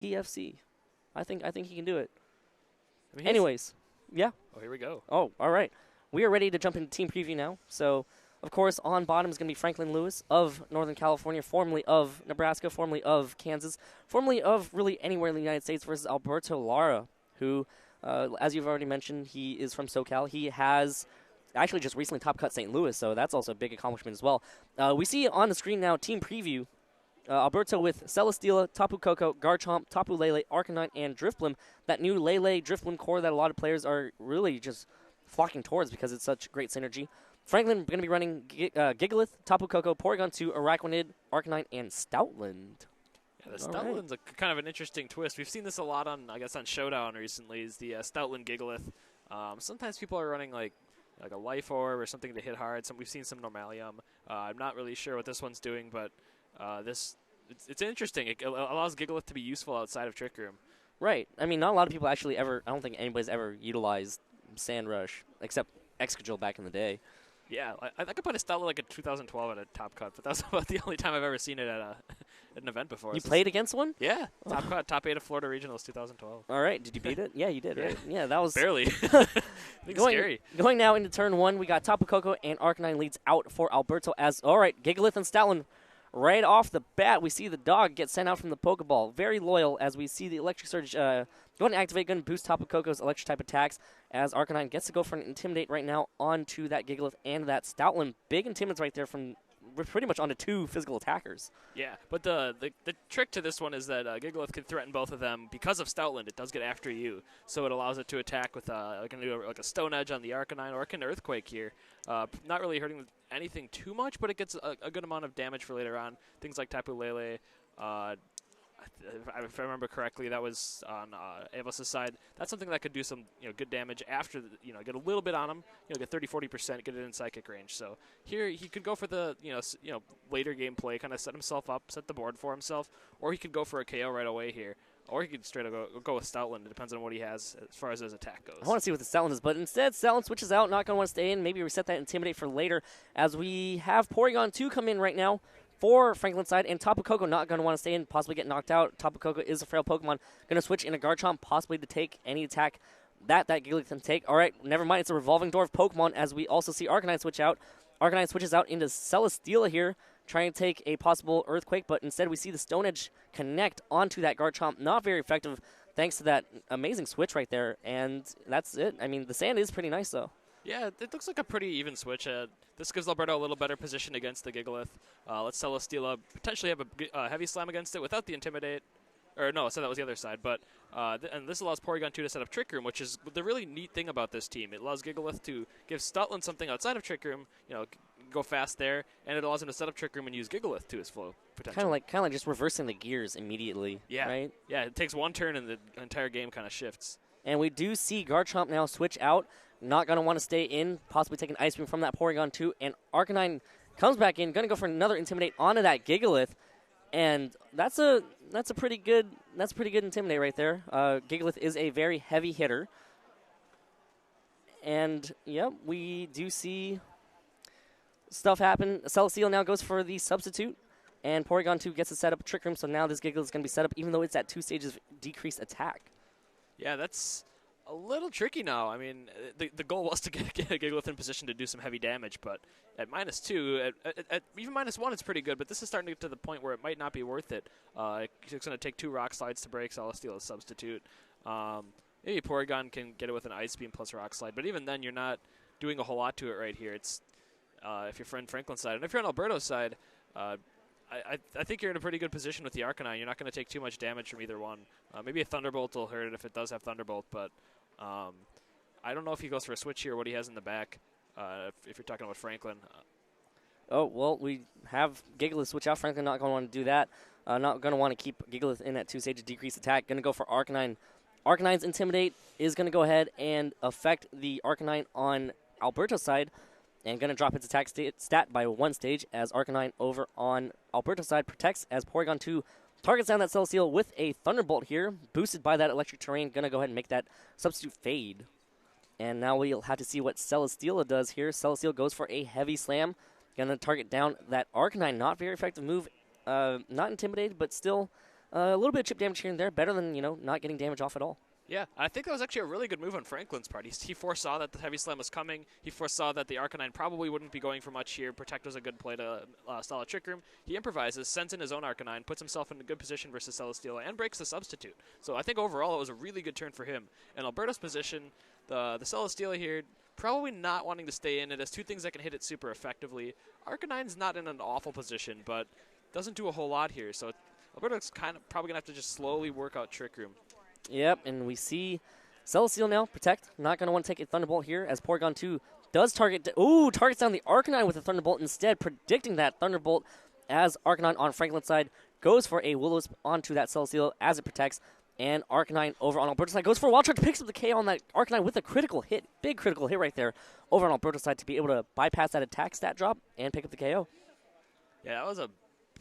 EFC. I think he can do it. I mean, Anyways, yeah. Oh, here we go. Oh, all right. We are ready to jump into team preview now. So, of course, on bottom is going to be Franklin Lewis of Northern California, formerly of Nebraska, formerly of Kansas, formerly of really anywhere in the United States, versus Alberto Lara, who, as you've already mentioned, he is from SoCal. He has actually just recently top cut St. Louis, so that's also a big accomplishment as well. We see on the screen now team preview. Alberto with Celesteela, Tapu Koko, Garchomp, Tapu Lele, Arcanine, and Drifblim. That new Lele Drifblim core that a lot of players are really just flocking towards because it's such great synergy. Franklin going to be running Gigalith, Tapu Koko, Porygon 2, Araquanid, Arcanine, and Stoutland. Yeah, the Stoutland's kind of an interesting twist. We've seen this a lot on, I guess, on Showdown recently, is the Stoutland Gigalith. Sometimes people are running like a Life Orb or something to hit hard. We've seen some Normalium. I'm not really sure what this one's doing, but it's interesting. It allows Gigalith to be useful outside of Trick Room. Right. I mean, not a lot of people actually ever, I don't think anybody's ever utilized Sand Rush, except Excadrill back in the day. Yeah, I could put a Stoutland like a 2012 at a top cut, but that's about the only time I've ever seen it at an event before. You played against one? Yeah, top cut, top 8 of Florida Regionals 2012. All right, did you beat it? Yeah, you did, right? Yeah, that was... Barely. Scary. Going now into turn 1, we got Tapu Koko and Arcanine leads out for Alberto as... All right, Gigalith and Stoutland. Right off the bat, we see the dog get sent out from the Pokeball. Very loyal as we see the Electric Surge going to activate, going to boost Tapu Koko's electric type attacks as Arcanine gets to go for an Intimidate right now onto that Gigalith and that Stoutland. Big Intimidates right there from pretty much onto 2 physical attackers. Yeah, but the trick to this one is that Gigalith can threaten both of them. Because of Stoutland, it does get after you, so it allows it to attack with like a Stone Edge on the Arcanine, or it can Earthquake here. Not really hurting anything too much, but it gets a good amount of damage for later on. Things like Tapu Lele. If I remember correctly, that was on avos5's side. That's something that could do some good damage after get a little bit on him. Get 30-40%, get it in psychic range. So here he could go for the later game play, kind of set himself up, set the board for himself, or he could go for a KO right away here. Or he could straight up go with Stoutland. It depends on what he has as far as his attack goes. I want to see what the Stoutland is, but instead Stoutland switches out, not going to want to stay in. Maybe reset that Intimidate for later as we have Porygon 2 come in right now for Franklin's side, and Tapu Koko not going to want to stay in, possibly get knocked out. Tapu Koko is a frail Pokemon. Going to switch in a Garchomp, possibly to take any attack that Gigalith can take. All right, never mind. It's a revolving door of Pokemon as we also see Arcanine switch out. Arcanine switches out into Celesteela here, trying to take a possible Earthquake, but instead we see the Stone Edge connect onto that Garchomp. Not very effective thanks to that amazing switch right there, and that's it. I mean, the sand is pretty nice, though. Yeah, it looks like a pretty even switch. This gives Alberto a little better position against the Gigalith. Let's Celesteela potentially have a heavy slam against it without the Intimidate. Or no, so that was the other side. But and this allows Porygon 2 to set up Trick Room, which is the really neat thing about this team. It allows Gigalith to give Stoutland something outside of Trick Room, go fast there, and it allows him to set up Trick Room and use Gigalith to his flow potential. Kind of like just reversing the gears immediately. Yeah, right. Yeah, it takes one turn and the entire game kind of shifts. And we do see Garchomp now switch out. Not going to want to stay in, possibly take an Ice Beam from that Porygon 2. And Arcanine comes back in, going to go for another Intimidate onto that Gigalith. And that's a pretty good Intimidate right there. Gigalith is a very heavy hitter. And, yep, we do see stuff happen. Celesteela now goes for the substitute. And Porygon 2 gets to set up a Trick Room, so now this Gigalith is going to be set up, even though it's at 2 stages of decreased attack. Yeah, that's a little tricky now. I mean, the goal was to get Gigalith in position to do some heavy damage, but at -2, at even -1, it's pretty good. But this is starting to get to the point where it might not be worth it. It's going to take 2 Rock Slides to break Celesteela's substitute. Maybe Porygon can get it with an Ice Beam plus Rock Slide, but even then, you're not doing a whole lot to it right here. It's if you're from Franklin's side, and if you're on Alberto's side, I think you're in a pretty good position with the Arcanine. You're not going to take too much damage from either one. Maybe a Thunderbolt will hurt it if it does have Thunderbolt, but I don't know if he goes for a switch here, what he has in the back, if you're talking about Franklin. Oh, well, we have Gigalith switch out. Franklin not going to want to do that. Not going to want to keep Gigalith in at 2 stages decreased attack. Going to go for Arcanine. Arcanine's Intimidate is going to go ahead and affect the Arcanine on Alberto's side, and going to drop its attack stat by 1 stage as Arcanine over on Alberto's side protects as Porygon 2 targets down that Celesteela with a Thunderbolt here, boosted by that electric terrain. Going to go ahead and make that substitute fade. And now we'll have to see what Celesteela does here. Celesteela goes for a heavy slam. Going to target down that Arcanine. Not very effective move. Not intimidated, but still A little bit of chip damage here and there, better than, not getting damage off at all. Yeah, I think that was actually a really good move on Franklin's part. He foresaw that the Heavy Slam was coming. He foresaw that the Arcanine probably wouldn't be going for much here. Protect was a good play to stall a Trick Room. He improvises, sends in his own Arcanine, puts himself in a good position versus Celesteela, and breaks the substitute. So I think overall it was a really good turn for him. In Alberto's position, the Celesteela here, probably not wanting to stay in. It has two things that can hit it super effectively. Arcanine's not in an awful position, but doesn't do a whole lot here. So Alberto's kind of probably going to have to just slowly work out Trick Room. Yep, and we see Celesteela now, Protect. Not going to want to take a Thunderbolt here as Porygon 2 does target. Targets down the Arcanine with a Thunderbolt instead, predicting that Thunderbolt as Arcanine on Franklin's side goes for a Will-O-Wisp onto that Celesteela as it protects. And Arcanine over on Alberto's side goes for a Wild Charge, picks up the KO on that Arcanine with a critical hit. Big critical hit right there over on Alberto's side to be able to bypass that attack stat drop and pick up the KO. Yeah, that was a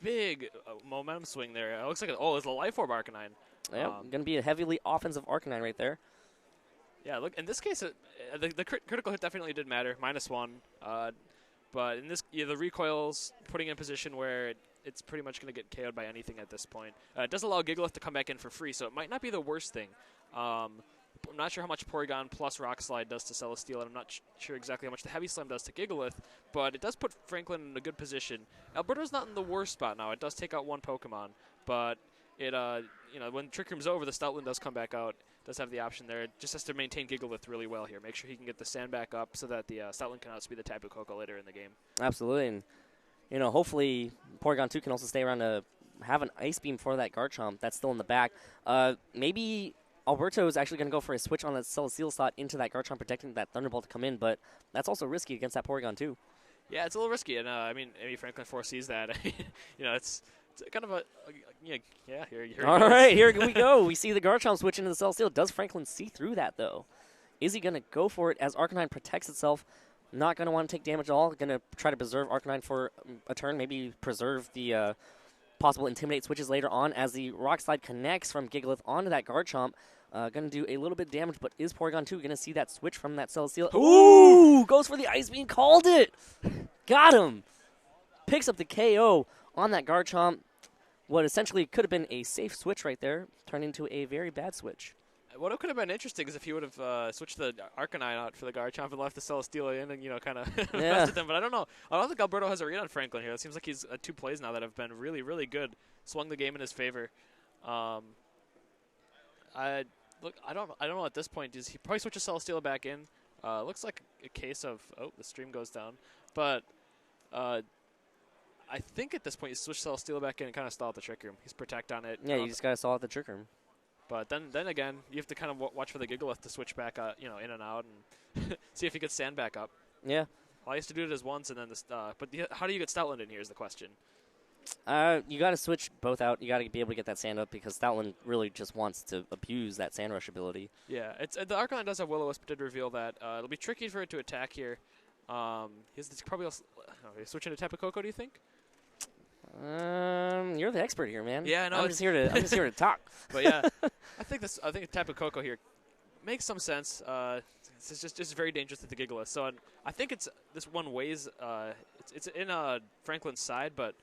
big momentum swing there. It looks like, it's a Life Orb Arcanine. Yeah, going to be a heavily offensive Arcanine right there. Yeah, look, in this case, the critical hit definitely did matter, -1. But in this, the recoil's putting it in a position where it's pretty much going to get KO'd by anything at this point. It does allow Gigalith to come back in for free, so it might not be the worst thing. I'm not sure how much Porygon plus Rock Slide does to Celesteela, and I'm not sure exactly how much the Heavy Slam does to Gigalith, but it does put Franklin in a good position. Alberto's not in the worst spot now. It does take out one Pokemon, but it, when Trick Room's over, the Stoutland does come back out. Does have the option there. It just has to maintain Gigalith really well here. Make sure he can get the sand back up so that the Stoutland can outspeed the Tapu Koko later in the game. Absolutely, and hopefully Porygon 2 can also stay around to have an Ice Beam for that Garchomp that's still in the back. Maybe Alberto is actually going to go for a switch on that Celesteela slot into that Garchomp, protecting that Thunderbolt to come in, but that's also risky against that Porygon 2. Yeah, it's a little risky, and maybe Franklin foresees that. It's kind of here All right, here we go. We see the Garchomp switch into the Celesteela. Does Franklin see through that, though? Is he going to go for it as Arcanine protects itself? Not going to want to take damage at all. Going to try to preserve Arcanine for a turn, maybe preserve the possible Intimidate switches later on as the Rock Slide connects from Gigalith onto that Garchomp. Going to do a little bit of damage, but is Porygon 2 going to see that switch from that Celesteela? Ooh! Goes for the Ice Beam. Called it! Got him! Picks up the KO on that Garchomp. What essentially could have been a safe switch right there turned into a very bad switch. What could have been interesting is if he would have switched the Arcanine out for the Garchomp and left the Celesteela in and, kind of messed with him. But I don't know. I don't think Alberto has a read on Franklin here. It seems like he's two plays now that have been really, really good. Swung the game in his favor. I don't know at this point. He probably switches Celesteela back in. Looks like a case of, the stream goes down. But I think at this point you switch Celesteela back in and kind of stall at the Trick Room. He's Protect on it. Yeah, you just got to stall at the Trick Room. But then again, you have to kind of watch for the Gigalith to switch back, in and out, and see if he gets sand back up. Yeah. Well, I used to do it as once, and then how do you get Stoutland in here is the question. You got to switch both out. You got to be able to get that sand up because Stoutland really just wants to abuse that Sand Rush ability. Yeah, the Arcanine does have Will-O-Wisp, did reveal that. It'll be tricky for it to attack here. He's probably also, switching to Tapu Koko, do you think? You're the expert here, man. Yeah, I know. I'm just here to talk. But yeah, I think Tapu Koko here makes some sense. It's just very dangerous to the Gigalith. So I think this one weighs. It's in Franklin's side, but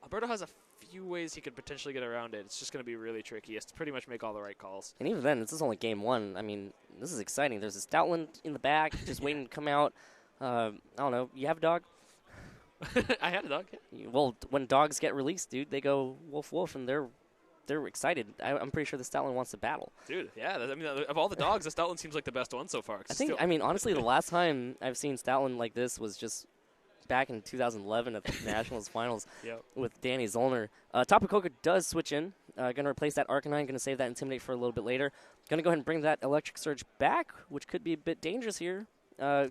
Alberto has a few ways he could potentially get around it. It's just going to be really tricky. He has to pretty much make all the right calls. And even then, this is only game one. I mean, this is exciting. There's a Stoutland in the back, just waiting to come out. I don't know. You have a dog? I had a dog. Yeah. Well, when dogs get released, dude, they go woof woof, and they're excited. I'm pretty sure the Stoutland wants to battle. Dude, yeah. I mean, of all the dogs, the Stoutland seems like the best one so far. Honestly, the last time I've seen Stoutland like this was just back in 2011 at the Nationals Finals with Danny Zollner. Tapu Koko does switch in. Going to replace that Arcanine. Going to save that Intimidate for a little bit later. Going to go ahead and bring that Electric Surge back, which could be a bit dangerous here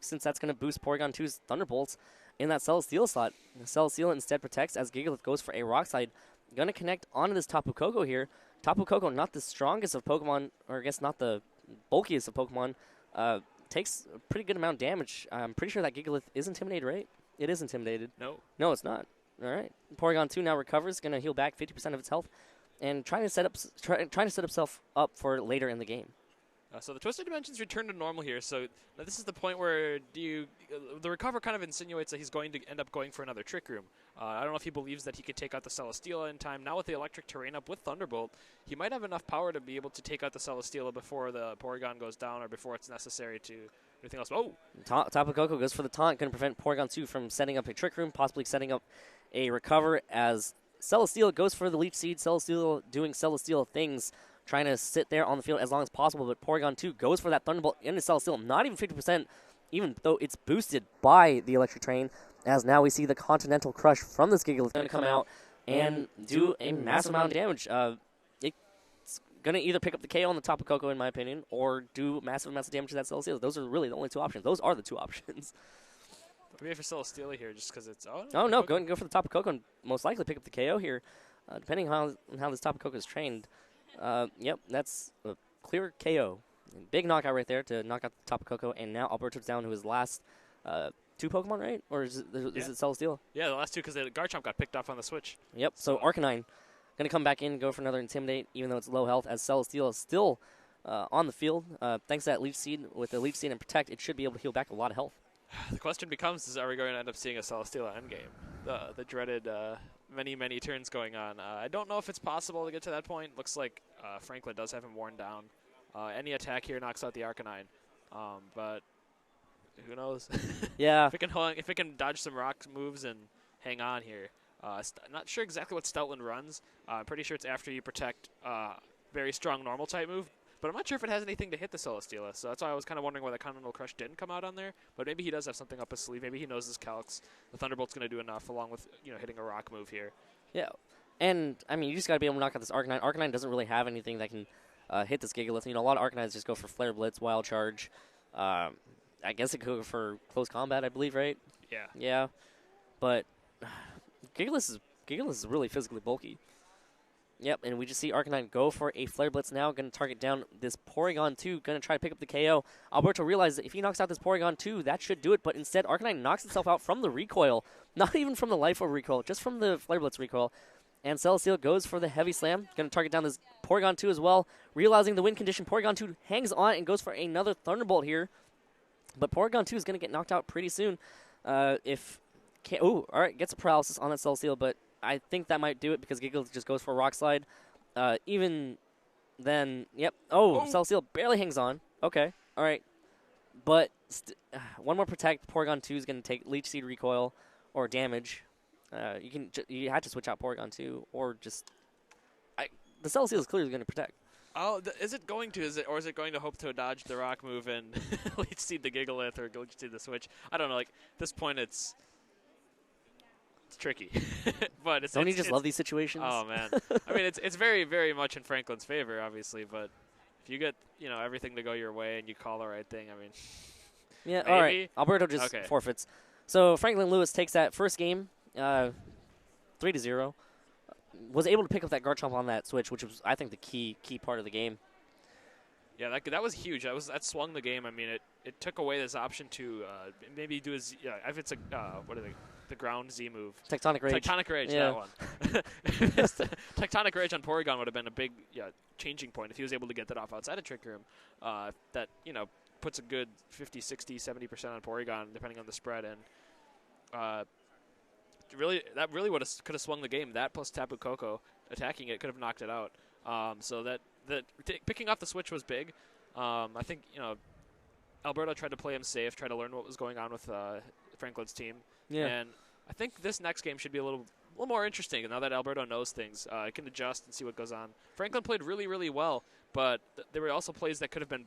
since that's going to boost Porygon 2's Thunderbolts in that Celesteela slot. Celesteela instead protects as Gigalith goes for a Rock Slide. Going to connect onto this Tapu Koko here. Tapu Koko, not the strongest of Pokemon, or I guess not the bulkiest of Pokemon, takes a pretty good amount of damage. I'm pretty sure that Gigalith is intimidated, right? It is intimidated. No, it's not. All right. Porygon 2 now recovers, going to heal back 50% of its health, and trying to set itself up for later in the game. So the Twisted Dimensions return to normal here. So now this is the point where the recover kind of insinuates that he's going to end up going for another Trick Room. I don't know if he believes that he could take out the Celesteela in time. Now with the Electric Terrain up with Thunderbolt, he might have enough power to be able to take out the Celesteela before the Porygon goes down or before it's necessary to anything else. Oh! Tapu Koko goes for the taunt, going to prevent Porygon 2 from setting up a Trick Room, possibly setting up a recover as Celesteela goes for the Leech Seed. Celesteela doing Celesteela things, trying to sit there on the field as long as possible, but Porygon 2 goes for that Thunderbolt into Celesteela, not even 50%, even though it's boosted by the Electric Train, as now we see the Continental Crush from this Gigalith going to come out and do a massive amount of damage. It's going to either pick up the KO on the Tapu Koko, in my opinion, or do massive amounts of damage to that Celesteela. Those are really the only two options. Those are the two options. Maybe for Celesteela here, just because it's... Oh, no, go for the Tapu Koko and most likely pick up the KO here, depending on how this Tapu Koko is trained. Yep, that's a clear KO. Big knockout right there to knock out the Tapu Koko, and now Alberto's down to his last two Pokemon, right? Or is it Celesteela? Yeah, the last two, because the Garchomp got picked off on the switch. Yep, so Arcanine going to come back in and go for another Intimidate, even though it's low health, as Celesteela is still on the field. Thanks to that Leech Seed, with the Leech Seed and Protect, it should be able to heal back a lot of health. The question becomes, are we going to end up seeing a Celesteela endgame? The dreaded many turns going on. I don't know if it's possible to get to that point. Looks like Franklin does have him worn down. Any attack here knocks out the Arcanine. But who knows? Yeah. if it can dodge some rock moves and hang on here. Not sure exactly what Stoutland runs. I'm pretty sure it's after you protect very strong normal type move. But I'm not sure if it has anything to hit the Celesteela, so that's why I was kind of wondering why the Continental Crush didn't come out on there. But maybe he does have something up his sleeve. Maybe he knows his calcs. The Thunderbolt's going to do enough, along with hitting a rock move here. Yeah, and I mean you just got to be able to knock out this Arcanine. Arcanine doesn't really have anything that can hit this Gigalith. A lot of Arcanines just go for Flare Blitz, Wild Charge. I guess it could go for close combat, I believe, right? Yeah. Yeah, but Gigalith is really physically bulky. Yep, and we just see Arcanine go for a Flare Blitz now, going to target down this Porygon 2, going to try to pick up the KO. Alberto realizes that if he knocks out this Porygon 2, that should do it, but instead Arcanine knocks itself out from the recoil, not even from the Life Orb recoil, just from the Flare Blitz recoil. And Celesteela goes for the Heavy Slam, going to target down this Porygon 2 as well. Realizing the win condition, Porygon 2 hangs on and goes for another Thunderbolt here. But Porygon 2 is going to get knocked out pretty soon. All right, gets a paralysis on that Celesteela, but I think that might do it because Gigalith just goes for a Rock Slide. Even then, yep. Celesteela barely hangs on. Okay, all right. But one more Protect. Porygon 2 is going to take Leech Seed recoil or damage. You have to switch out Porygon 2 or just... the Celesteela is clearly going to Protect. Oh, is it going to? Is it going to hope to dodge the rock move and Leech Seed the Gigalith or Leech Seed the Switch? I don't know. Like, at this point, it's tricky. But Don't you just love these situations? Oh man, I mean it's very very much in Franklin's favor, obviously. But if you get everything to go your way and you call the right thing, I mean, yeah. maybe? All right. Alberto just forfeits. So Franklin Lewis takes that first game, 3-0. Was able to pick up that Garchomp on that switch, which was I think the key part of the game. Yeah, that was huge. That swung the game. I mean, it took away this option to maybe do if it's the ground Z move. Tectonic Rage. Tectonic Rage, yeah. that one. Tectonic Rage on Porygon would have been a big changing point if he was able to get that off outside of Trick Room. That puts a good 50, 60, 70% on Porygon depending on the spread, and that really could have swung the game. That plus Tapu Koko attacking it could have knocked it out. So that picking off the switch was big. I think Alberto tried to play him safe, tried to learn what was going on with Franklin's team. Yeah. And I think this next game should be a little more interesting. Now that Alberto knows things, he can adjust and see what goes on. Franklin played really, really well, but there were also plays that could have been,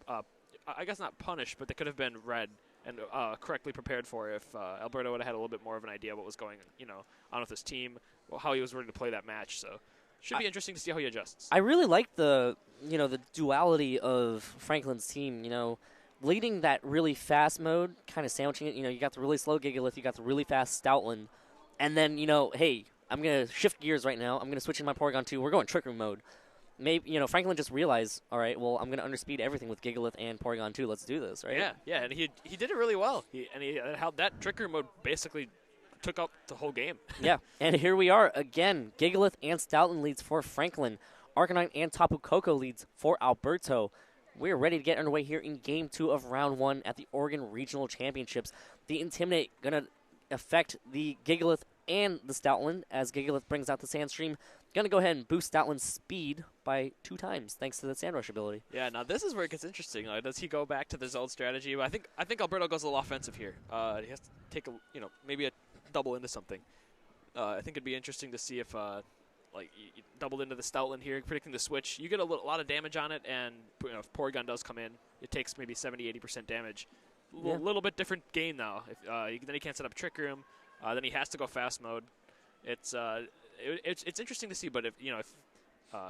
I guess not punished, but they could have been read and correctly prepared for if Alberto would have had a little bit more of an idea what was going on with his team, how he was ready to play that match. So should be interesting to see how he adjusts. I really like the duality of Franklin's team. Leading that really fast mode, kind of sandwiching it. You got the really slow Gigalith, you got the really fast Stoutland, and then hey, I'm gonna shift gears right now. I'm gonna switch in my Porygon 2. We're going Trick Room mode. Maybe Franklin just realized, all right, well, I'm gonna underspeed everything with Gigalith and Porygon 2. Let's do this, right? Yeah, and he did it really well. He how that Trick Room mode basically took up the whole game. Yeah, and here we are again. Gigalith and Stoutland leads for Franklin. Arcanine and Tapu Koko leads for Alberto. we're ready to get underway here in Game 2 of Round 1 at the Oregon Regional Championships. The Intimidate going to affect the Gigalith and the Stoutland as Gigalith brings out the Sandstream. Going to go ahead and boost Stoutland's speed by 2 times thanks to the Sand Rush ability. Yeah, now this is where it gets interesting. Does he go back to this old strategy? I think Alberto goes a little offensive here. He has to take maybe a double into something. I think it'd be interesting to see if you doubled into the Stoutland here, predicting the switch. You get a lot of damage on it, and if Porygon does come in, it takes maybe 70-80% damage. A little bit different game now. Then he can't set up Trick Room. Then he has to go fast mode. It's interesting to see, but if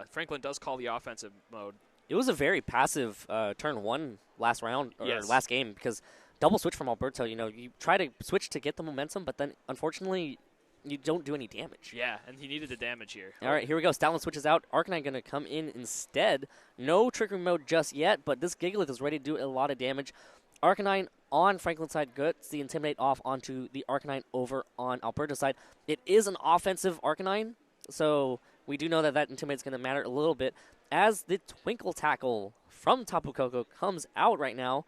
Franklin does call the offensive mode. It was a very passive turn 1 last round, or last game, because double switch from Alberto, you try to switch to get the momentum, but then unfortunately you don't do any damage. Yeah, and he needed the damage here. All right, here we go. Stoutland switches out. Arcanine going to come in instead. No Trick Room mode just yet, but this Gigalith is ready to do a lot of damage. Arcanine on Franklin's side gets the Intimidate off onto the Arcanine over on Alberto's side. It is an offensive Arcanine, so we do know that Intimidate's going to matter a little bit as the Twinkle Tackle from Tapu Koko comes out right now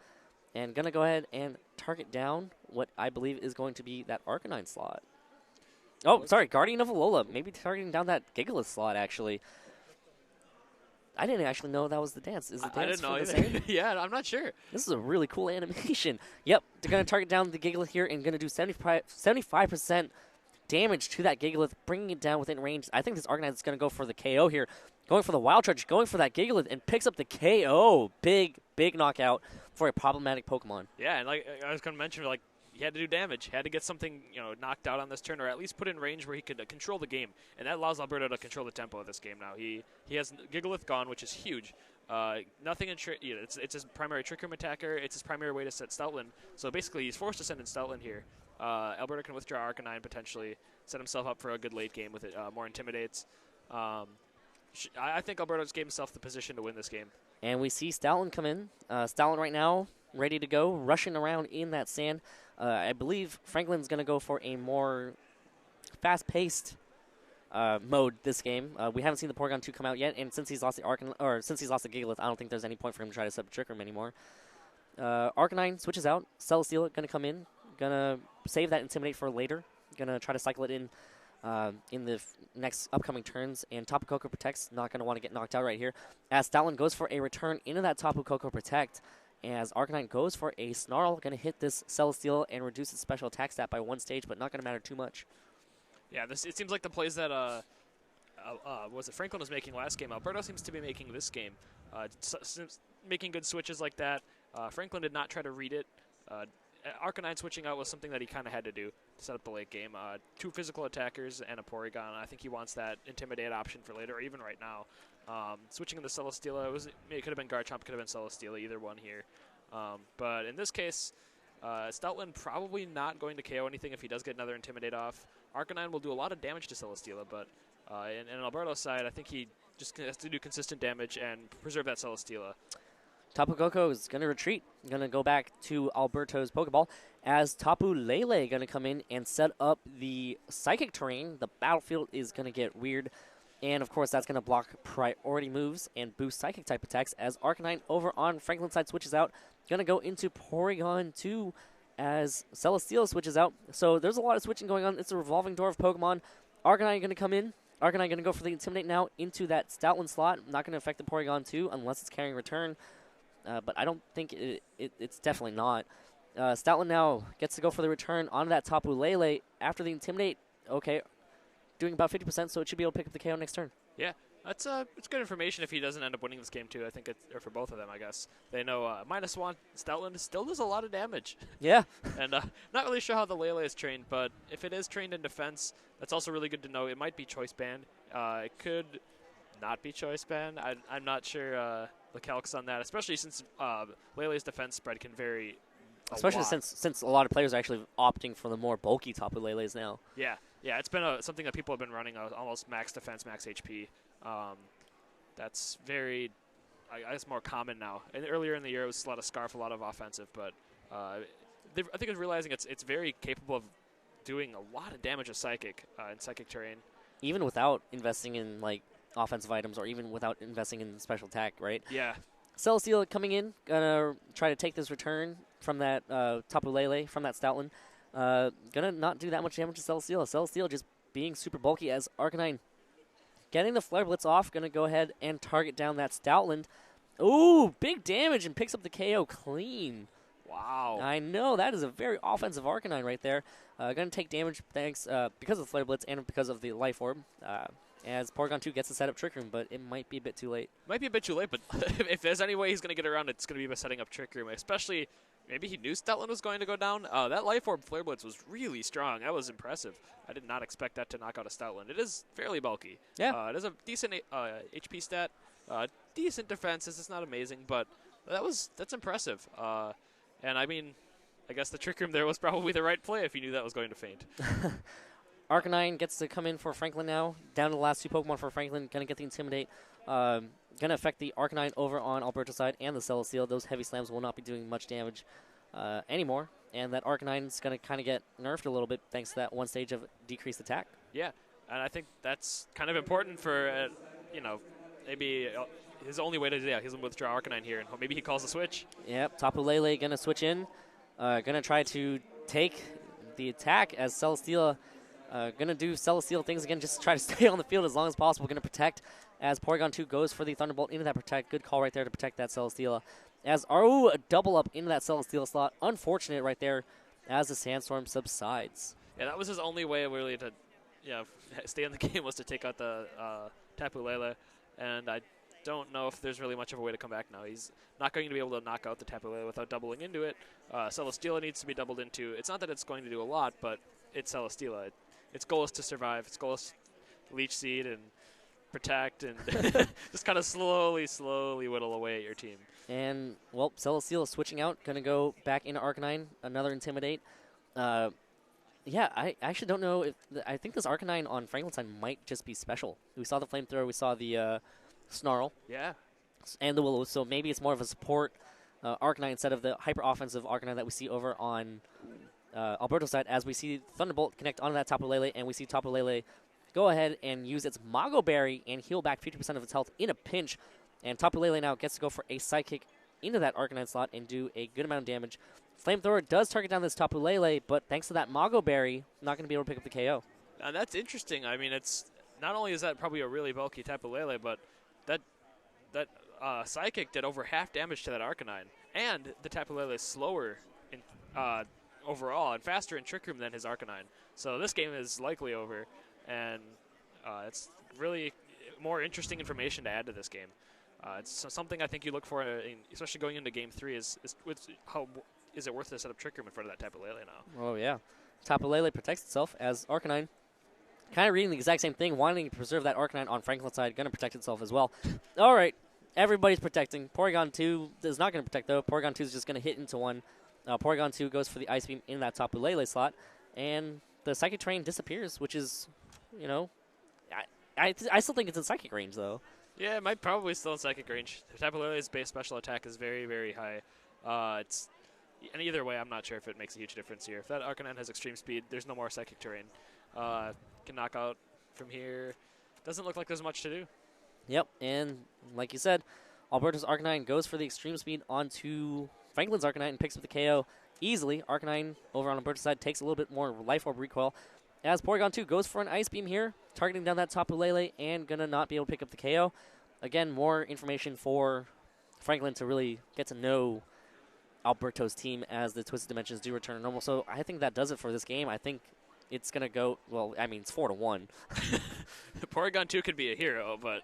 and going to go ahead and target down what I believe is going to be that Arcanine slot. Oh, sorry, Guardian of Alola. Maybe targeting down that Gigalith slot, actually. I didn't actually know that was the dance. Is the dance I didn't know the either. same? Yeah, I'm not sure. This is a really cool animation. Yep, they're going to target down the Gigalith here and going to do 75% damage to that Gigalith, bringing it down within range. I think this Arcanine is going to go for the KO here. Going for the Wild Charge, going for that Gigalith, and picks up the KO. Big knockout for a problematic Pokemon. Yeah, and like I was going to mention, he had to do damage. He had to get something, knocked out on this turn, or at least put in range where he could control the game. And that allows Alberto to control the tempo of this game now. He has Gigalith gone, which is huge. Nothing in it's his primary Trick Room attacker. It's his primary way to set Stoutland. So basically, he's forced to send in Stoutland here. Alberto can withdraw Arcanine potentially, set himself up for a good late game with it. More Intimidates. I think Alberto just gave himself the position to win this game. And we see Stoutland come in. Stoutland right now, ready to go, rushing around in that sand. I believe Franklin's going to go for a more fast-paced mode this game. We haven't seen the Porygon 2 come out yet, and since he's lost the Gigalith, I don't think there's any point for him to try to set up Trick Room anymore. Arcanine switches out. Celesteela going to come in. Going to save that Intimidate for later. Going to try to cycle it in the next upcoming turns, and Tapu Koko Protect's not going to want to get knocked out right here. As Stoutland goes for a return into that Tapu Koko Protect, as Arcanine goes for a Snarl, going to hit this Celesteela and reduce its special attack stat by 1 stage, but not going to matter too much. Yeah, it seems like the plays that Franklin was making last game, Alberto seems to be making this game. Making good switches like that. Franklin did not try to read it. Arcanine switching out was something that he kind of had to do to set up the late game. 2 physical attackers and a Porygon. I think he wants that Intimidate option for later, or even right now. Switching into Celesteela, it could have been Garchomp, could have been Celesteela, either one here. But in this case, Stoutland probably not going to KO anything if he does get another Intimidate off. Arcanine will do a lot of damage to Celesteela, but in Alberto's side, I think he just has to do consistent damage and preserve that Celesteela. Tapu Koko is going to retreat. Going to go back to Alberto's Pokeball as Tapu Lele going to come in and set up the Psychic terrain. The battlefield is going to get weird. And, of course, that's going to block priority moves and boost Psychic type attacks as Arcanine over on Franklin's side switches out. Going to go into Porygon 2 as Celesteela switches out. So there's a lot of switching going on. It's a revolving door of Pokemon. Arcanine going to come in. Arcanine going to go for the Intimidate now into that Stoutland slot. Not going to affect the Porygon 2 unless it's carrying return. But I don't think it's definitely not. Stoutland now gets to go for the return on that Tapu Lele after the Intimidate. Okay, doing about 50%, so it should be able to pick up the KO next turn. Yeah, it's good information if he doesn't end up winning this game too. I think or for both of them, I guess. They know -1, Stoutland still does a lot of damage. Yeah. And not really sure how the Lele is trained, but if it is trained in defense, that's also really good to know. It might be choice banned. It could not be choice banned. I'm not sure the calcs on that, especially since Lele's defense spread can vary especially since a lot of players are actually opting for the more bulky Tapu Leles now. Yeah, it's been something that people have been running almost max defense, max HP. That's very, I guess, more common now. And earlier in the year, it was a lot of Scarf, a lot of offensive, but I think it's realizing it's very capable of doing a lot of damage with Psychic in Psychic terrain. Even without investing in, like, offensive items or even without investing in special attack, right? Yeah. Celesteela coming in, gonna try to take this return from that Tapu Lele, from that Stoutland. Gonna not do that much damage to Celesteela. Celesteela just being super bulky as Arcanine getting the Flare Blitz off. Gonna go ahead and target down that Stoutland. Ooh, big damage and picks up the KO clean. Wow. I know, that is a very offensive Arcanine right there. Gonna take damage thanks because of the Flare Blitz and because of the Life Orb. As Porygon 2 gets to set up Trick Room, but it might be a bit too late. Might be a bit too late, but if there's any way he's going to get around, it's going to be by setting up Trick Room, especially maybe he knew Stoutland was going to go down. That Life Orb Flare Blitz was really strong. That was impressive. I did not expect that to knock out a Stoutland. It is fairly bulky. Yeah. It is a decent HP stat, decent defenses. It's not amazing, but that's impressive. And I mean, I guess the Trick Room there was probably the right play if he knew that was going to faint. Arcanine gets to come in for Franklin now. Down to the last two Pokemon for Franklin. Going to get the Intimidate. Going to affect the Arcanine over on Alberto's side and the Celesteela. Those heavy slams will not be doing much damage anymore. And that Arcanine is going to kind of get nerfed a little bit thanks to that one stage of decreased attack. Yeah, and I think that's kind of important for, maybe his only way to do that. He's going to withdraw Arcanine here, and maybe he calls the switch. Yep, Tapu Lele going to switch in. Going to try to take the attack as Celesteela. Going to do Celesteela things again, just try to stay on the field as long as possible. Going to protect as Porygon 2 goes for the Thunderbolt into that protect. Good call right there to protect that Celesteela. As a double up into that Celesteela slot. Unfortunate right there as the Sandstorm subsides. Yeah, that was his only way really to stay in the game, was to take out the Tapu Lele. And I don't know if there's really much of a way to come back now. He's not going to be able to knock out the Tapu Lele without doubling into it. Celesteela needs to be doubled into. It's not that it's going to do a lot, but it's Celesteela. Its goal is to survive. Its goal is Leech Seed and protect and just kind of slowly whittle away at your team. And, well, Celesteela switching out. Going to go back into Arcanine. Another Intimidate. Yeah, I actually don't know if... I think this Arcanine on Franklin's side might just be special. We saw the Flamethrower. We saw the Snarl. Yeah. And the Willow. So maybe it's more of a support Arcanine instead of the hyper-offensive Arcanine that we see over on... Alberto's side, as we see Thunderbolt connect onto that Tapu Lele, and we see Tapu Lele go ahead and use its Mago Berry and heal back 50% of its health in a pinch. And Tapu Lele now gets to go for a Psychic into that Arcanine slot and do a good amount of damage. Flamethrower does target down this Tapu Lele, but thanks to that Mago Berry, not going to be able to pick up the KO. That's interesting. I mean, it's not only is that probably a really bulky Tapu Lele, but that Psychic did over half damage to that Arcanine. And the Tapu Lele is slower in overall and faster in Trick Room than his Arcanine. So this game is likely over, and it's really more interesting information to add to this game. It's something I think you look for, especially going into Game 3, is how is it worth to set up Trick Room in front of that Tapu Lele now? Oh, yeah. Tapu Lele protects itself as Arcanine, kind of reading the exact same thing, wanting to preserve that Arcanine on Franklin's side, going to protect itself as well. All right, everybody's protecting. Porygon 2 is not going to protect, though. Porygon 2 is just going to hit into one. Porygon 2 goes for the Ice Beam in that Tapu Lele slot, and the Psychic Terrain disappears, which is, I still think it's in Psychic range, though. Yeah, it might probably still in Psychic range. Tapu Lele's base special attack is very, very high. And either way, I'm not sure if it makes a huge difference here. If that Arcanine has extreme speed, there's no more Psychic Terrain. Can knock out from here. Doesn't look like there's much to do. Yep, and like you said, Alberto's Arcanine goes for the extreme speed onto Franklin's Arcanine and picks up the KO easily. Arcanine over on Alberto's side takes a little bit more Life Orb recoil. As Porygon 2 goes for an Ice Beam here, targeting down that Tapu Lele and going to not be able to pick up the KO. Again, more information for Franklin to really get to know Alberto's team as the Twisted Dimensions do return to normal. So I think that does it for this game. I think it's going to go, well, I mean, it's 4-1. Porygon 2 could be a hero, but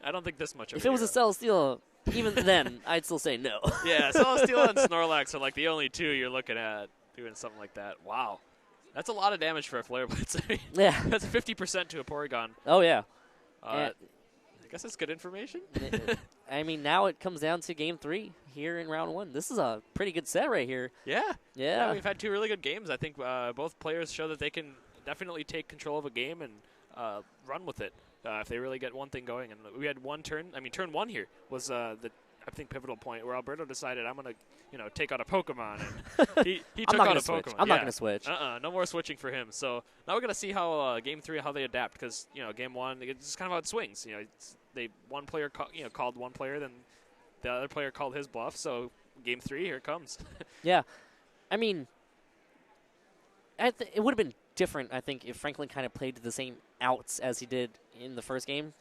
I don't think this much of If it was a Celesteela, even then, I'd still say no. Yeah, Celesteela and Snorlax are like the only two you're looking at doing something like that. Wow. That's a lot of damage for a Flare Blitz. I mean, yeah. That's 50% to a Porygon. Oh, yeah. I guess that's good information. I mean, now it comes down to Game 3 here in Round 1. This is a pretty good set right here. Yeah. Yeah. We've had two really good games. I think both players show that they can definitely take control of a game and run with it if they really get one thing going. And we had one turn. I mean, turn one here was I think pivotal point where Alberto decided I'm gonna take out a Pokemon. And he took out a Pokemon. I'm not gonna switch. No more switching for him. So now we're gonna see how Game 3 how they adapt, because Game 1 it's kind of how it swings. One player called one player, then the other player called his bluff, so game 3, here it comes. Yeah. I mean, it would have been different, I think, if Franklin kind of played the same outs as he did in the first game.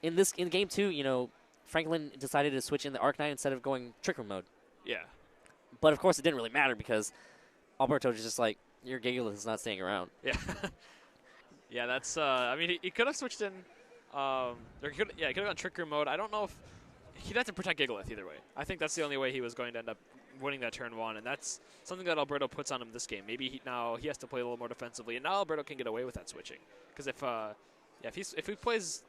In game 2, you know, Franklin decided to switch in the Arcanine instead of going Trick Room mode. Yeah. But, of course, it didn't really matter because Alberto was just like, your Gigalith is not staying around. Yeah. Yeah, that's, I mean, he could have switched in, he could have gone Trick Room mode. I don't know if, he'd have to protect Gigalith either way. I think that's the only way he was going to end up winning that turn 1, and that's something that Alberto puts on him this game. Maybe he has to play a little more defensively, and now Alberto can get away with that switching. Because if he plays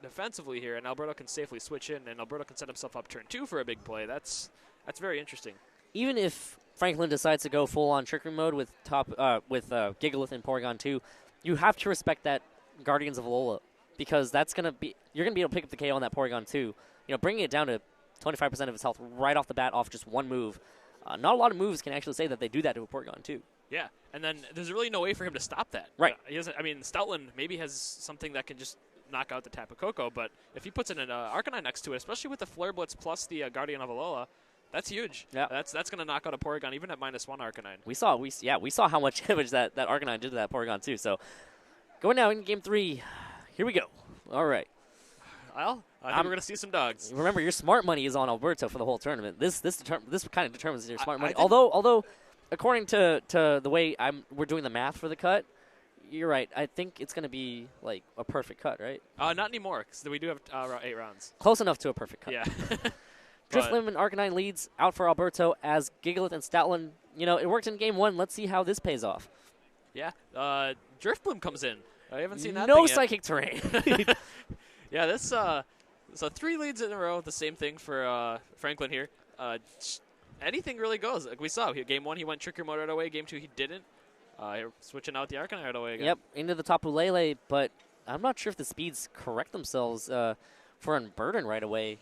defensively here, and Alberto can safely switch in, and Alberto can set himself up turn 2 for a big play, that's very interesting. Even if Franklin decides to go full-on Trick Room mode with Gigalith and Porygon 2, you have to respect that Guardians of Alola, because that's you're gonna be able to pick up the KO on that Porygon 2. You know, bringing it down to 25% of his health right off the bat off just one move. Not a lot of moves can actually say that they do that to a Porygon 2. Yeah, and then there's really no way for him to stop that. Right. He doesn't. I mean, Stoutland maybe has something that can just knock out the Tapu Koko, but if he puts in an Arcanine next to it, especially with the Flare Blitz plus the Guardian of Alola, that's huge. Yeah. That's going to knock out a Porygon even at -1 Arcanine. We saw how much damage that Arcanine did to that Porygon 2. So going now in game 3, here we go. All right. Well, I think we're going to see some dogs. Remember, your smart money is on Alberto for the whole tournament. This kind of determines your smart money. I think Although, according to the way we're doing the math for the cut, you're right. I think it's going to be like a perfect cut, right? Not anymore, because we do have 8 rounds. Close enough to a perfect cut. Yeah. Drifloon and Arcanine leads out for Alberto as Gigalith and Stoutland. You know, it worked in game 1. Let's see how this pays off. Yeah. Drifloon comes in. I haven't seen that. No psychic terrain. Yeah, this so 3 leads in a row. The same thing for Franklin here. Anything really goes. Like we saw, game 1 he went Trick Room mode right away. Game 2 he didn't. Switching out the Arcanine right away again. Yep, into the Tapu Lele, but I'm not sure if the speeds correct themselves for Unburden right away.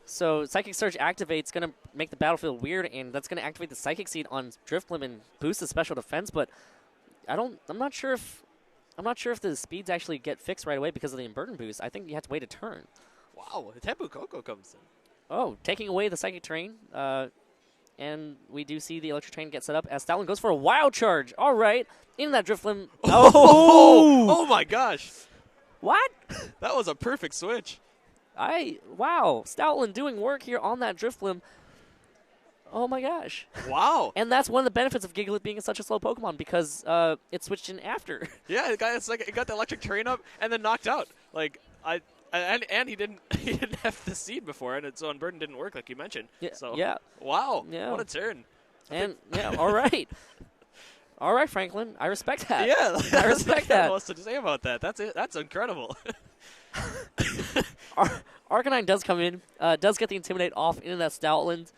So Psychic Surge activates, going to make the battlefield weird, and that's going to activate the Psychic Seed on Drifloon and boost the special defense. But I'm not sure if the speeds actually get fixed right away because of the Unburden boost. I think you have to wait a turn. Wow, the Tapu Koko comes in. Oh, taking away the Psychic Terrain, and we do see the Electric Train get set up as Stoutland goes for a Wild Charge. All right, in that Drifloon. Oh my gosh! What? That was a perfect switch. Wow, Stoutland doing work here on that Drifloon. Oh my gosh. Wow. And that's one of the benefits of Gigalith being such a slow Pokemon, because it switched in after. Yeah, it got the Electric Terrain up and then knocked out. Like and he didn't have the seed before, and so Unburden didn't work like you mentioned. Yeah. So Yeah. Wow. Yeah. What a turn. And yeah, all right. All right, Franklin. I respect that. Yeah, I respect that. What's to say about that? That's it. That's incredible. Arcanine does come in, does get the Intimidate off into that Stoutland.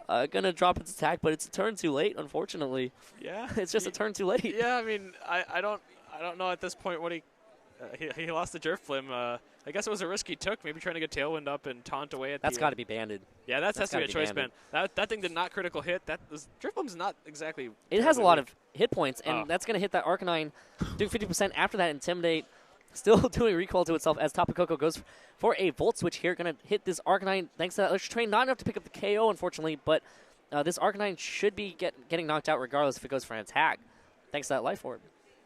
Gonna drop its attack, but it's a turn too late, unfortunately. Yeah. It's just a turn too late. Yeah, I mean, I don't know at this point what he lost the Drifloon. I guess it was a risk he took, maybe trying to get Tailwind up and taunt away at That's got to be banded. Yeah, that has to be a choice banned. ban. That thing did not critical hit. Drifloon's not exactly. It has a lot of hit points, and Oh. that's going to hit that Arcanine, doing 50% after that Intimidate. Still doing recoil to itself as Tapu Koko goes for a Volt Switch here. Going to hit this Arcanine thanks to that Electric Train. Not enough to pick up the KO, unfortunately, but this Arcanine should be getting knocked out regardless if it goes for an attack, thanks to that Life Orb.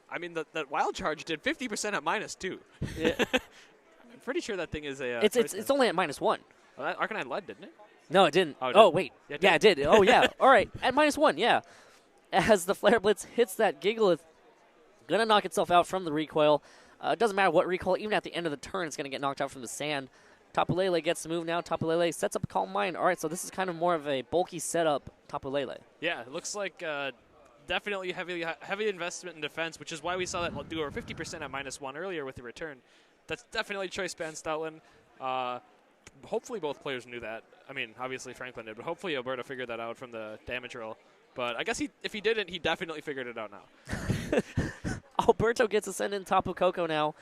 I mean, that Wild Charge did 50% at -2. Yeah. I'm pretty sure that thing is a. It's only at -1. Well, that Arcanine led, didn't it? No, it didn't. Oh, it Oh, did. wait. Yeah, it Yeah, it did. Oh, yeah. All right. At -1, yeah. As the Flare Blitz hits that Gigalith, going to knock itself out from the recoil. It doesn't matter what recoil. Even at the end of the turn, it's going to get knocked out from the sand. Tapu Lele gets the move now. Tapu Lele sets up a Calm Mind. All right, so this is kind of more of a bulky setup, Tapu Lele. Yeah, it looks like definitely heavy investment in defense, which is why we saw that do over 50% at -1 earlier with the return. That's definitely choice ban Stoutland. Hopefully both players knew that. I mean, obviously Franklin did, but hopefully Alberto figured that out from the damage roll. But I guess if he didn't, he definitely figured it out now. Alberto gets Ascendant Tapu Koko now,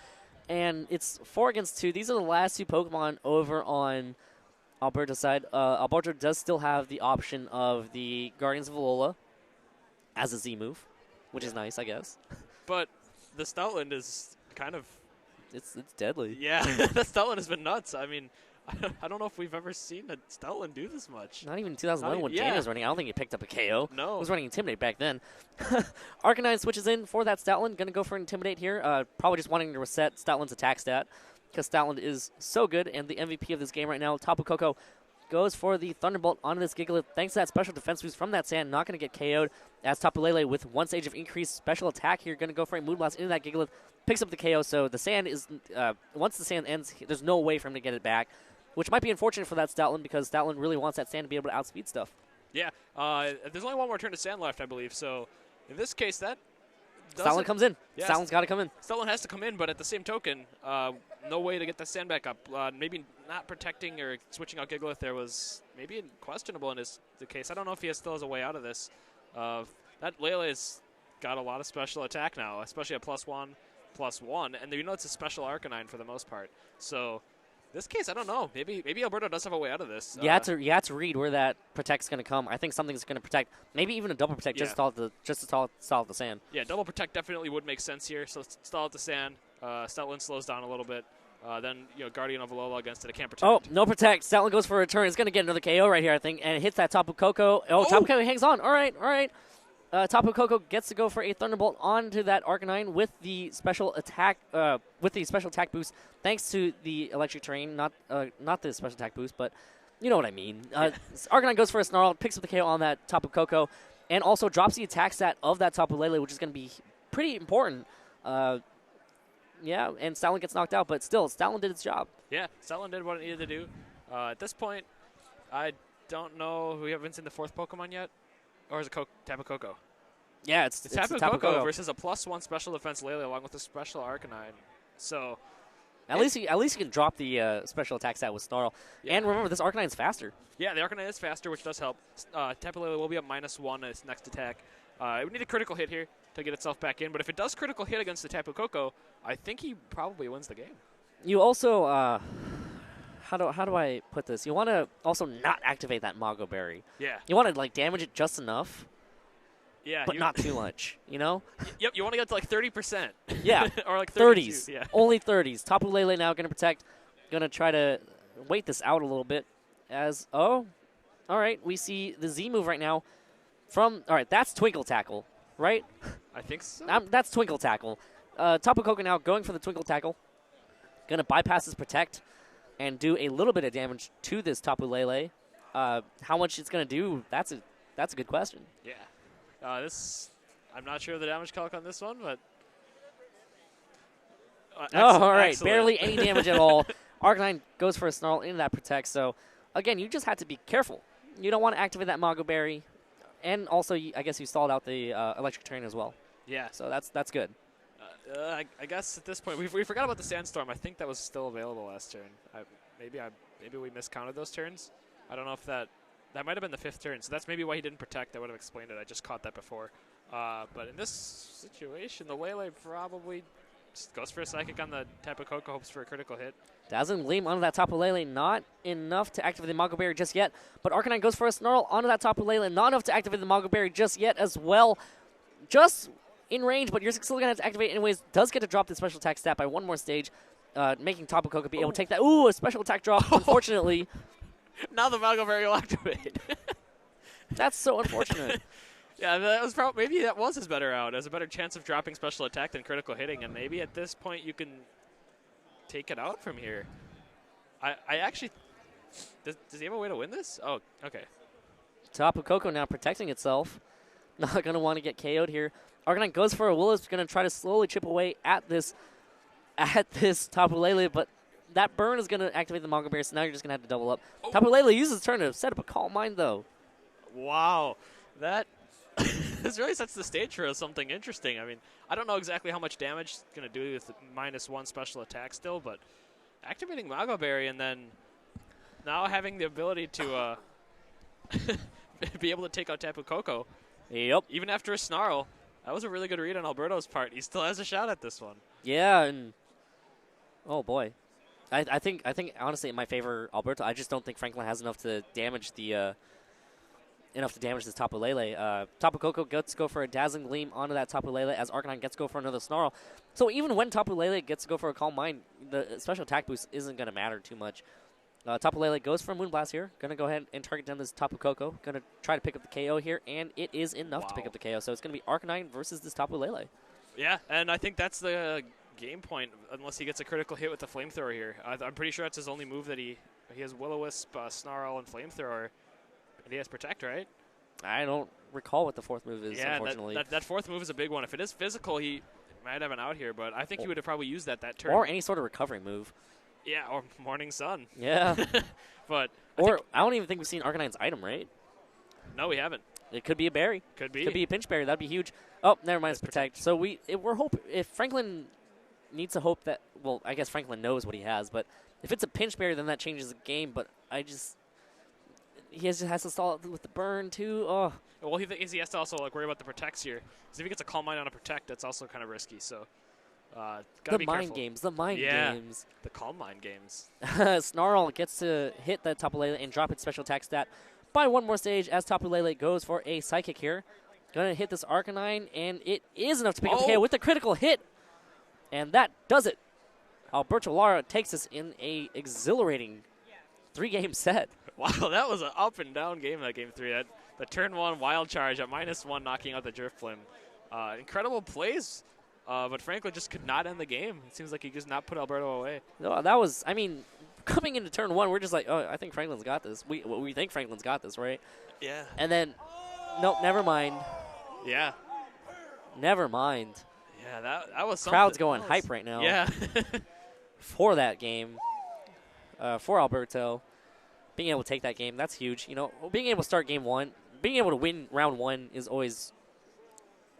and it's 4 against 2. These are the last 2 Pokemon over on Alberto's side. Alberto does still have the option of the Guardians of Alola as a Z move, which is nice, I guess. But the Stoutland is kind of... It's deadly. Yeah, the Stoutland has been nuts. I mean, I don't know if we've ever seen a Stoutland do this much. Not even 2011 when yeah. Dana was running. I don't think he picked up a KO. No. He was running Intimidate back then. Arcanine switches in for that Stoutland. Going to go for Intimidate here. Probably just wanting to reset Stoutland's attack stat because Stoutland is so good and the MVP of this game right now. Tapu Koko goes for the Thunderbolt onto this Gigalith. Thanks to that special defense boost from that Sand, not going to get KO'd as Tapu Lele with 1 stage of increased special attack here. Going to go for a Moon Blast into that Gigalith. Picks up the KO, so the Sand is, once the Sand ends, there's no way for him to get it back, which might be unfortunate for that Stoutland because Stoutland really wants that Sand to be able to outspeed stuff. Yeah, there's only one more turn to Sand left, I believe, so in this case, that Stoutland comes in. Yeah, Stoutland's got to come in. Stoutland has to come in, but at the same token, no way to get the Sand back up. Maybe not protecting or switching out Gigalith there was maybe questionable in the case. I don't know if he still has a way out of this. That Lele's got a lot of special attack now, especially at +1/+1, and you know it's a special Arcanine for the most part. So this case, I don't know. Maybe Alberto does have a way out of this. You have to read where that protect's going to come. I think something's going to protect, maybe even a double protect, just to stall the Sand. Yeah, double protect definitely would make sense here. So stall out the Sand. Stoutland slows down a little bit. Then Guardian of Alola against it. It can't protect. Oh, no protect. Stoutland goes for a return. It's going to get another KO right here, I think, and it hits that Tapu Koko. Oh, Tapu Koko hangs on. All right. Tapu Koko gets to go for a Thunderbolt onto that Arcanine with the special attack boost, thanks to the electric terrain, not the special attack boost, but you know what I mean. Arcanine goes for a Snarl, picks up the KO on that Tapu Koko, and also drops the attack stat of that Tapu Lele, which is going to be pretty important. Yeah, and Stoutland gets knocked out, but still, Stoutland did its job. Yeah, Stoutland did what it needed to do. At this point, I don't know. We haven't seen the 4th Pokemon yet. Or is it Tapu Koko? Yeah, it's Tapu Koko versus a +1 special defense Lele along with a special Arcanine. So at least you can drop the special attack stat with Snarl. Yeah. And remember, this Arcanine's faster. Yeah, the Arcanine is faster, which does help. Tapu Lele will be up -1 in its next attack. It would need a critical hit here to get itself back in, but if it does critical hit against the Tapu Koko, I think he probably wins the game. You also, how do I put this? You want to also not activate that Mago Berry. Yeah. You want to damage it just enough. Yeah. But not too much, you know? Yep, you want to get to 30%. Yeah. Or 30s. Yeah. Only 30s. Tapu Lele now going to protect. Going to try to wait this out a little bit as, all right, we see the Z move right now all right, that's Twinkle Tackle, right? I think so. That's Twinkle Tackle. Tapu Koko now going for the Twinkle Tackle. Going to bypass his Protect and do a little bit of damage to this Tapu Lele. How much it's going to do, that's a good question. Yeah. I'm not sure of the damage calc on this one, but... all right. Excellent. Barely any damage at all. Arcanine goes for a Snarl into that Protect. So, again, you just have to be careful. You don't want to activate that Mago Berry. And also, I guess you stalled out the electric terrain as well. Yeah. So that's good. I guess at this point, we forgot about the Sandstorm. I think that was still available last turn. Maybe we miscounted those turns. I don't know if that might have been the 5th turn. So that's maybe why he didn't protect. I would have explained it. I just caught that before. But in this situation, the Lele probably just goes for a Psychic on the Tapu Koko, hopes for a critical hit. Dazzling Gleam onto that Tapu Lele, not enough to activate the Mago Berry just yet. But Arcanine goes for a Snarl onto that Tapu Lele, not enough to activate the Mago Berry just yet as well. Just in range, but you're still going to have to activate it anyways. Does get to drop the special attack stat by 1 more stage, making Tapu Koko be able to take that. Ooh, a special attack drop, unfortunately. Now the Mago Berry will activate. That's so unfortunate. Yeah, that was maybe that was his better out. Has a better chance of dropping special attack than critical hitting, and maybe at this point you can take it out from here. I actually does he have a way to win this? Oh, okay. Tapu Koko now protecting itself. Not going to want to get KO'd here. Arcanine goes for a Will-O-Wisp, going to try to slowly chip away at this Tapu Lele, but that burn is going to activate the Mago Berry, so now you're just going to have to double up. Oh. Tapu Lele uses his turn to set up a Calm Mind, though. Wow. That this really sets the stage for something interesting. I mean, I don't know exactly how much damage it's going to do with the -1 special attack still, but activating Mago Berry and then now having the ability to be able to take out Tapu Koko. Yep. Even after a Snarl. That was a really good read on Alberto's part. He still has a shot at this one. Yeah, and oh boy. I think honestly in my favor Alberto. I just don't think Franklin has enough to damage the this Tapu Lele. Tapu Koko gets to go for a Dazzling Gleam onto that Tapu Lele as Arcanine gets to go for another Snarl. So even when Tapu Lele gets to go for a Calm Mind, the special attack boost isn't going to matter too much. Tapu Lele goes for Moonblast here. Going to go ahead and target down this Tapu Koko. Going to try to pick up the KO here, and it is enough to pick up the KO. So it's going to be Arcanine versus this Tapu Lele. Yeah, and I think that's the game point, unless he gets a critical hit with the Flamethrower here. I'm pretty sure that's his only move that he has Will-O-Wisp, Snarl, and Flamethrower, and he has Protect, right? I don't recall what the fourth move is, unfortunately. That fourth move is a big one. If it is physical, he might have an out here, but I think he would have probably used that turn. Or any sort of recovery move. Yeah, or Morning Sun. Yeah. But I don't even think we've seen Arcanine's item, right? No, we haven't. It could be a berry. Could be. Could be a pinch berry. That'd be huge. Oh, never mind. It's Protect. So we're hoping if Franklin needs to hope that. Well, I guess Franklin knows what he has, but if it's a pinch berry, then that changes the game. But he just has to stall it with the burn too. Oh. Well, he has to also worry about the Protects here. Because if he gets a Calm Mind on a Protect, that's also kind of risky. So. The mind games. The mind games. The Calm Mind games. Snarl gets to hit that Tapu Lele and drop its special attack stat by one more stage as Tapu Lele goes for a Psychic here. Going to hit this Arcanine, and it is enough to pick up the KO with a critical hit. And that does it. Alberto Lara takes us in a exhilarating 3-game set. Wow, that was an up and down game, that game 3. The turn 1 Wild Charge at -1, knocking out the Drifblim. Incredible plays. But Franklin just could not end the game. It seems like he just not put Alberto away. No, that was, coming into turn 1, we're just like, oh, I think Franklin's got this. We think Franklin's got this, right? Yeah. And then, nope, never mind. Yeah. Never mind. Yeah, that was something. Crowd's going hype right now. Yeah. For that game, for Alberto. Being able to take that game, that's huge. Being able to start game 1, being able to win round 1 is always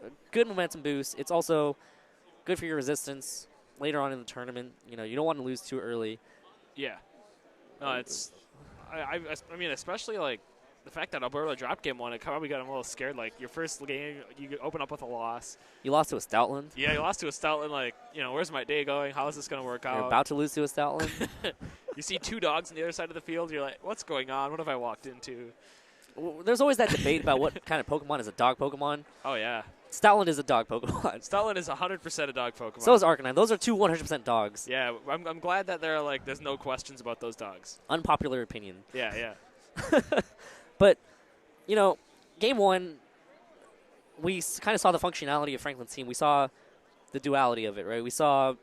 a good momentum boost. It's also good for your resistance later on in the tournament. You don't want to lose too early. Yeah. No, it's. I mean, especially the fact that Alberto dropped game 1, it probably got him a little scared. Your first game, you open up with a loss. You lost to a Stoutland. Yeah, you lost to a Stoutland. Where's my day going? How is this going to work out? You're about to lose to a Stoutland. You see 2 dogs on the other side of the field. You're like, what's going on? What have I walked into? Well, there's always that debate about what kind of Pokemon is a dog Pokemon. Oh, yeah. Stoutland is a dog Pokemon. Stoutland is 100% a dog Pokemon. So is Arcanine. Those are 2 100% dogs. Yeah, I'm glad that there's no questions about those dogs. Unpopular opinion. Yeah. But, game 1, we kind of saw the functionality of Franklin's team. We saw the duality of it, right? We saw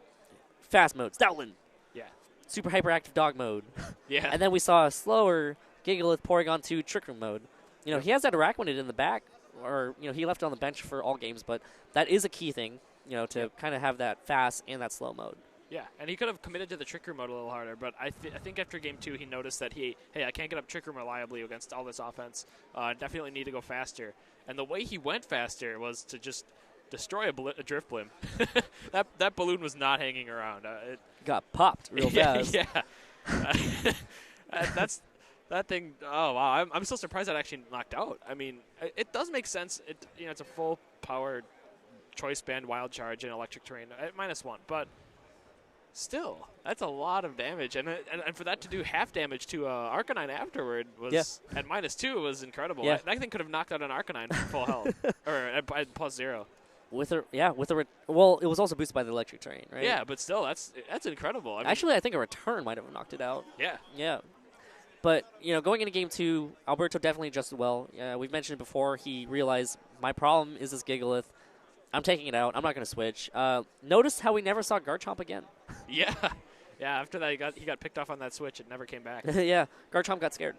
fast mode, Stoutland. Yeah. Super hyperactive dog mode. Yeah. And then we saw a slower Gigalith Porygon 2 Trick Room mode. He has that Araquanid in the back, or, he left it on the bench for all games, but that is a key thing, to kind of have that fast and that slow mode. Yeah, and he could have committed to the Trick Room mode a little harder, but I think after game 2 he noticed that hey, I can't get up Trick Room reliably against all this offense. Definitely need to go faster. And the way he went faster was to just destroy a Drifblim. that balloon was not hanging around. It got popped real fast. Yeah. That thing. Oh wow! I'm so surprised that actually knocked out. I mean, it does make sense. It's a full powered choice band wild charge in electric terrain at -1, but still, that's a lot of damage, and for that to do half damage to Arcanine afterward was at -2 was incredible. Yeah. That thing could have knocked out an Arcanine full health or at +0. Well, it was also boosted by the electric terrain, right? Yeah, but still, that's incredible. Actually, I think a return might have knocked it out. Yeah. Yeah. But, going into game 2, Alberto definitely adjusted well. We've mentioned it before. He realized my problem is this Gigalith. I'm taking it out. I'm not going to switch. Notice how we never saw Garchomp again. Yeah. Yeah, after that he got picked off on that switch. It never came back. Yeah, Garchomp got scared,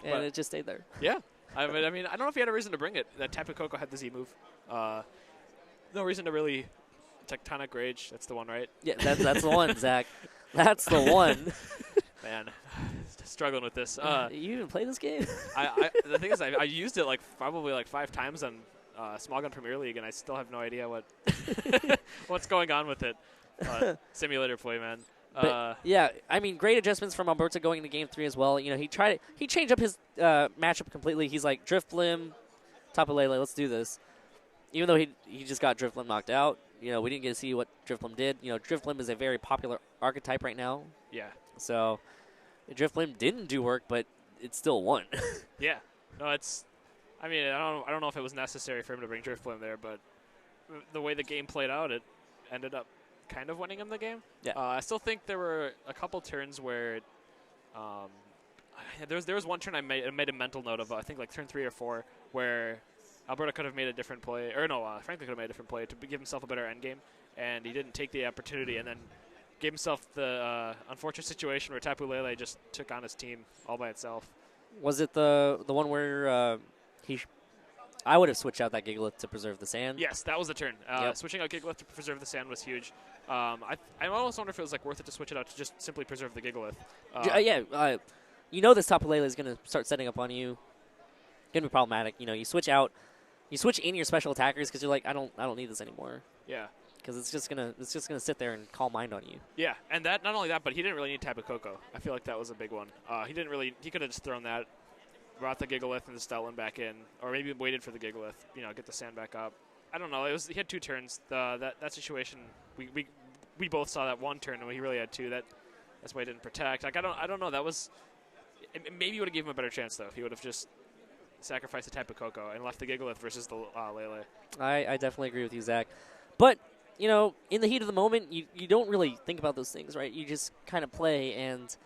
and it just stayed there. Yeah. I mean, I don't know if he had a reason to bring it. That Tapu Koko had the Z move. No reason to really Tectonic Rage. That's the one, right? Yeah, that's the one, Zach. That's the one. Man, struggling with this. You even play this game? The thing is, I used it probably 5 times on Small Gun Premier League, and I still have no idea what's going on with it. Simulator play, man. Yeah, I mean, great adjustments from Alberto going into game 3 as well. He changed up his matchup completely. He's like, Drifblim, Tapu Lele, let's do this. Even though he just got Drifblim knocked out, we didn't get to see what Drifblim did. Drifblim is a very popular archetype right now. Yeah. So Drifblim didn't do work, but it still won. Yeah. No, it's. I mean, I don't know if it was necessary for him to bring Drifblim there, but the way the game played out, it ended up kind of winning him the game. Yeah. I still think there were a couple turns where There was one turn I made a mental note of, I think like turn 3 or 4, where Alberto could have made a different play, or no, Franklin could have made a different play to give himself a better end game, and he didn't take the opportunity, and then gave himself the unfortunate situation where Tapu Lele just took on his team all by itself. Was it the one where I would have switched out that Gigalith to preserve the sand? Yes, that was the turn. Yep. Switching out Gigalith to preserve the sand was huge. I almost wonder if it was like worth it to switch it out to just simply preserve the Gigalith. You know this Tapu Lele is going to start setting up on you. Going to be problematic. You know, you switch in your special attackers because you're like, I don't need this anymore. Yeah. Because it's just gonna sit there and call mind on you. Yeah, and that not only that, but he didn't really need Tapu Koko. I feel like that was a big one. He could have just thrown that, brought the Gigalith and the Stoutland back in, or maybe waited for the Gigalith. You know, get the sand back up. I don't know. He had 2 turns. That situation, we both saw that one turn, and he really had 2. That's why he didn't protect. Like I don't know. That was maybe would have given him a better chance though if he would have just sacrificed the Tapu Koko and left the Gigalith versus the Lele. I definitely agree with you, Zach. But you know, in the heat of the moment, you don't really think about those things, right? You just kind of play, and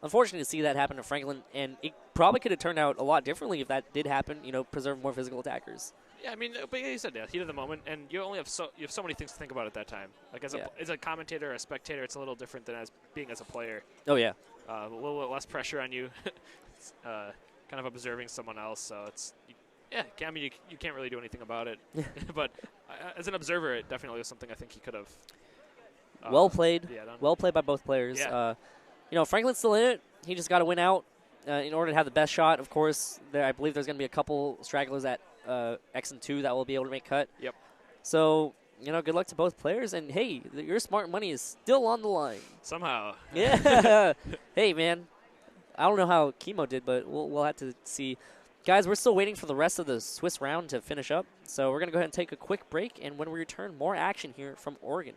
unfortunately to see that happen to Franklin, and it probably could have turned out a lot differently if that did happen, you know, preserve more physical attackers. Yeah, I mean, but you said, heat of the moment, and you only have so many things to think about at that time. Like as a commentator or a spectator, it's a little different than being as a player. Oh, yeah. A little bit less pressure on you, kind of observing someone else, so it's... Yeah, I mean, you can't really do anything about it. But as an observer, it definitely was something I think he could have. Well played. Yeah, done. Well played by both players. Yeah. You know, Franklin's still in it. He just got to win out in order to have the best shot. Of course, I believe there's going to be a couple stragglers at X and 2 that will be able to make cut. Yep. So, you know, good luck to both players. And, hey, your smart money is still on the line. Somehow. Yeah. Hey, man. I don't know how Chemo did, but we'll have to see. Guys, we're still waiting for the rest of the Swiss round to finish up, so we're going to go ahead and take a quick break, and when we return, more action here from Oregon.